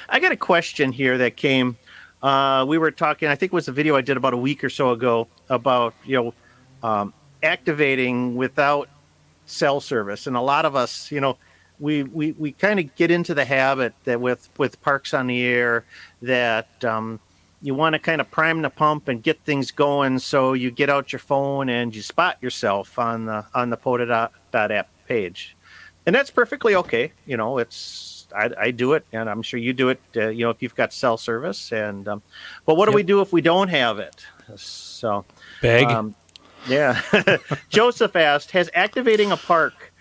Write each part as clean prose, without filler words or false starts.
I got a question here that came. We were talking. I think it was a video I did about a week or so ago about activating without cell service, and a lot of us, we kind of get into the habit that with parks on the air that you want to kind of prime the pump and get things going. So you get out your phone and you spot yourself on the pota app page, and that's perfectly okay. I do it, and I'm sure you do it. If you've got cell service, and but what do we do if we don't have it? So beg. Yeah. Joseph asked, has activating a park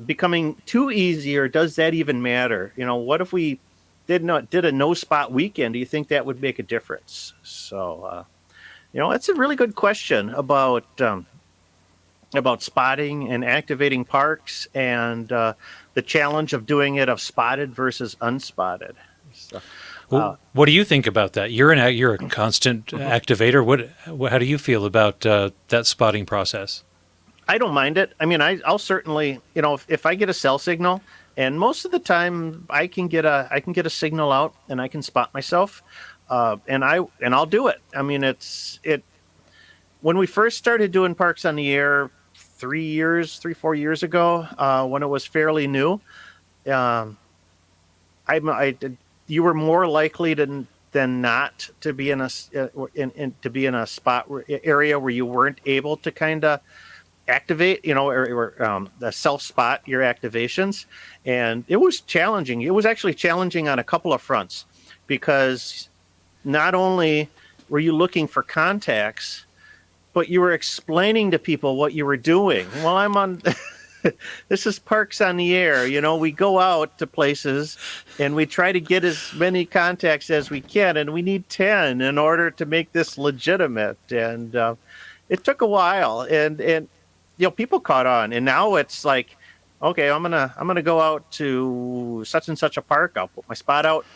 becoming too easy, or does that even matter? What if we did a no spot weekend? Do you think that would make a difference? So, that's a really good question about spotting and activating parks, and the challenge of doing it of spotted versus unspotted. So, well, what do you think about that? You're a constant activator. How do you feel about that spotting process? I don't mind it. I mean, I'll certainly, if I get a cell signal, and most of the time I can get a signal out and I can spot myself, and I'll do it. I mean, when we first started doing Parks on the Air 4 years ago, when it was fairly new, you were more likely than not to be in a spot area where you weren't able to kind of activate, or the self spot your activations, and it was challenging. It was actually challenging on a couple of fronts, because not only were you looking for contacts, but you were explaining to people what you were doing. Well, I'm on. This is Parks on the Air. We go out to places and we try to get as many contacts as we can, and we need 10 in order to make this legitimate. And it took a while, and people caught on, and now it's like, okay, I'm gonna go out to such and such a park. I'll put my spot out,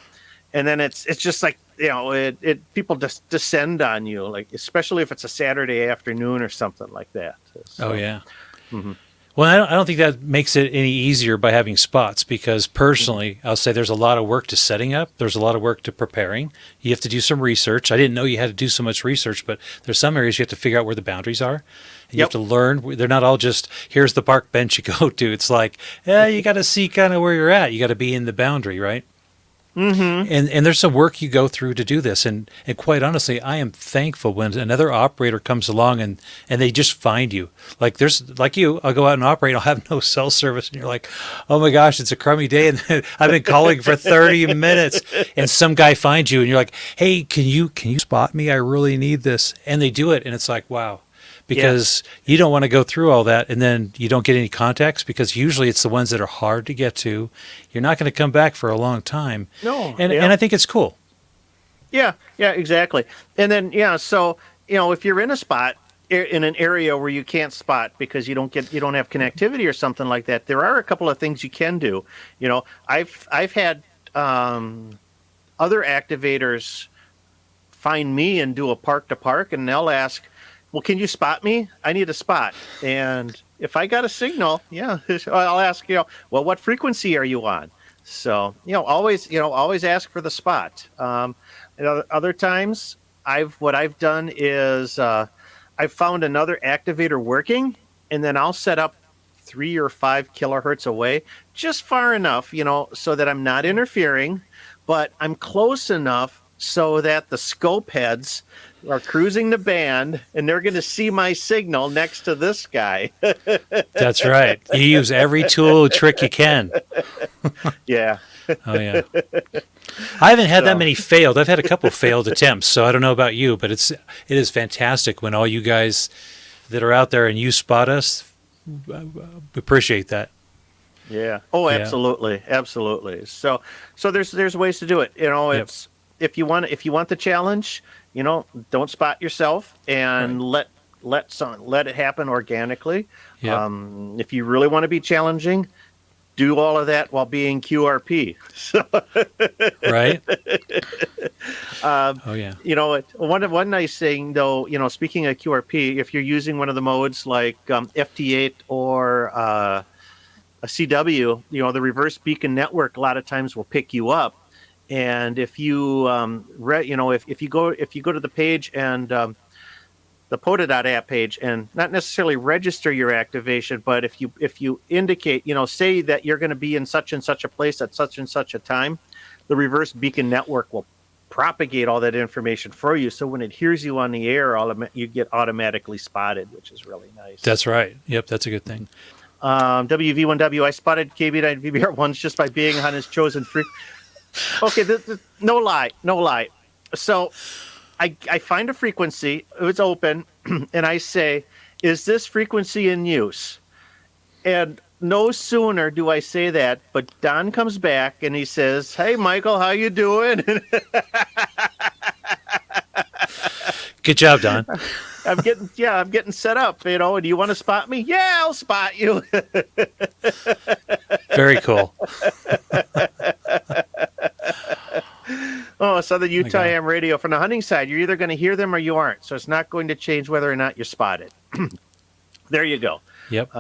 and then it's just like, people just descend on you, like, especially if it's a Saturday afternoon or something like that. So, oh yeah. Mm-hmm. Well, I don't think that makes it any easier by having spots, because personally, I'll say there's a lot of work to setting up. There's a lot of work to preparing. You have to do some research. I didn't know you had to do so much research, but there's some areas you have to figure out where the boundaries are. And you have to learn. They're not all just, here's the park bench you go to. It's like, you got to see kind of where you're at. You got to be in the boundary, right? Mm-hmm. And there's some work you go through to do this. And quite honestly, I am thankful when another operator comes along and they just find you. Like you, I'll go out and operate, I'll have no cell service, and you're like, oh my gosh, it's a crummy day, and I've been calling for 30 minutes, and some guy finds you and you're like, hey, can you spot me? I really need this. And they do it, and it's like, wow. Because you don't want to go through all that and then you don't get any contacts, because usually it's the ones that are hard to get to. You're not going to come back for a long time. No. And I think it's cool. Yeah, exactly. And then, so, if you're in a spot, in an area where you can't spot because you don't have connectivity or something like that, there are a couple of things you can do. I've had other activators find me and do a park to park, and they'll ask, well, can you spot me? I need a spot. And if I got a signal, I'll ask, well, what frequency are you on? So, always ask for the spot. Other times, what I've done is I've found another activator working, and then I'll set up 3 or 5 kilohertz away, just far enough, so that I'm not interfering, but I'm close enough so that the scope heads are cruising the band, and they're going to see my signal next to this guy. That's right. You use every tool trick you can. Yeah. Oh, yeah. I haven't had that many failed. I've had a couple failed attempts, so I don't know about you, but it is fantastic when all you guys that are out there and you spot us. Appreciate that. Yeah. Oh, absolutely. Yeah. Absolutely. So there's ways to do it. It's if you want the challenge, don't spot yourself, and let it happen organically. Yep. If you really want to be challenging, do all of that while being QRP. So, right. Oh yeah. One nice thing though, speaking of QRP, if you're using one of the modes like FT8 or a CW, the reverse beacon network a lot of times will pick you up. And if you if you go to the page and the pota.app page and not necessarily register your activation, but if you indicate, say that you're going to be in such and such a place at such and such a time, the reverse beacon network will propagate all that information for you. So when it hears you on the air, you get automatically spotted, which is really nice. That's right. Yep, that's a good thing. WV1W, I spotted KB9VBR once just by being on his chosen frequency. Okay, no lie. So I find a frequency, it's open, and I say, is this frequency in use? And no sooner do I say that, but Don comes back and he says, hey, Michael, how you doing? Good job, Don. I'm getting set up, and do you want to spot me? Yeah, I'll spot you. Very cool. Oh, Southern Utah Ham Radio. From the hunting side, you're either going to hear them or you aren't. So it's not going to change whether or not you're spotted. There you go. Yep.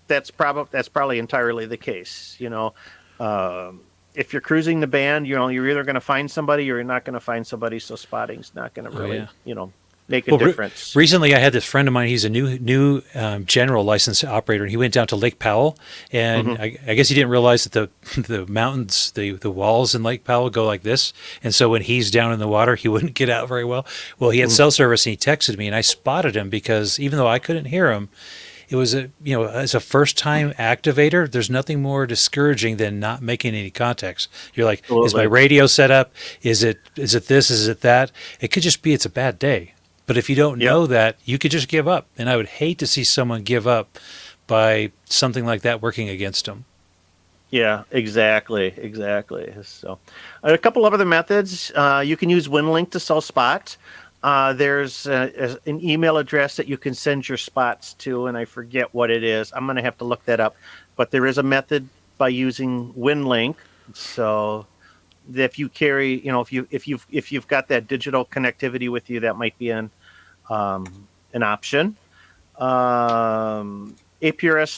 That's probably entirely the case. If you're cruising the band, you're either going to find somebody or you're not going to find somebody. So spotting's not going to really, make a difference. Recently, I had this friend of mine. He's a new general licensed operator, and he went down to Lake Powell, and I guess he didn't realize that the mountains, the walls in Lake Powell go like this, and so when he's down in the water, he wouldn't get out very well. Well, he had cell service, and he texted me, and I spotted him because even though I couldn't hear him, it was as a first-time activator, there's nothing more discouraging than not making any contacts. You're like, absolutely. Is my radio set up? Is it this? Is it that? It could just be it's a bad day. But if you don't know that, you could just give up. And I would hate to see someone give up by something like that working against them. Yeah, exactly. So a couple of other methods. You can use WinLink to sell spots. There's an email address that you can send your spots to, and I forget what it is. I'm going to have to look that up. But there is a method by using WinLink. So if you carry, if you've got that digital connectivity with you, that might be an option. APRS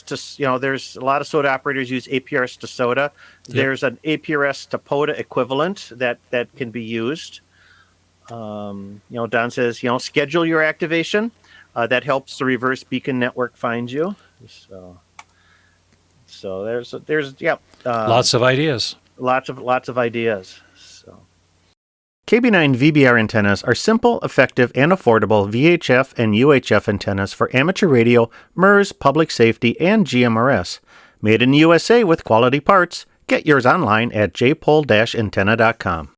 to, there's a lot of SOTA operators use APRS to SOTA. Yep. There's an APRS to POTA equivalent that can be used. Don says, schedule your activation. That helps the reverse beacon network find you. So there's lots of ideas. Lots of ideas. KB9VBR antennas are simple, effective, and affordable VHF and UHF antennas for amateur radio, MERS, public safety, and GMRS. Made in the USA with quality parts. Get yours online at jpol-antenna.com.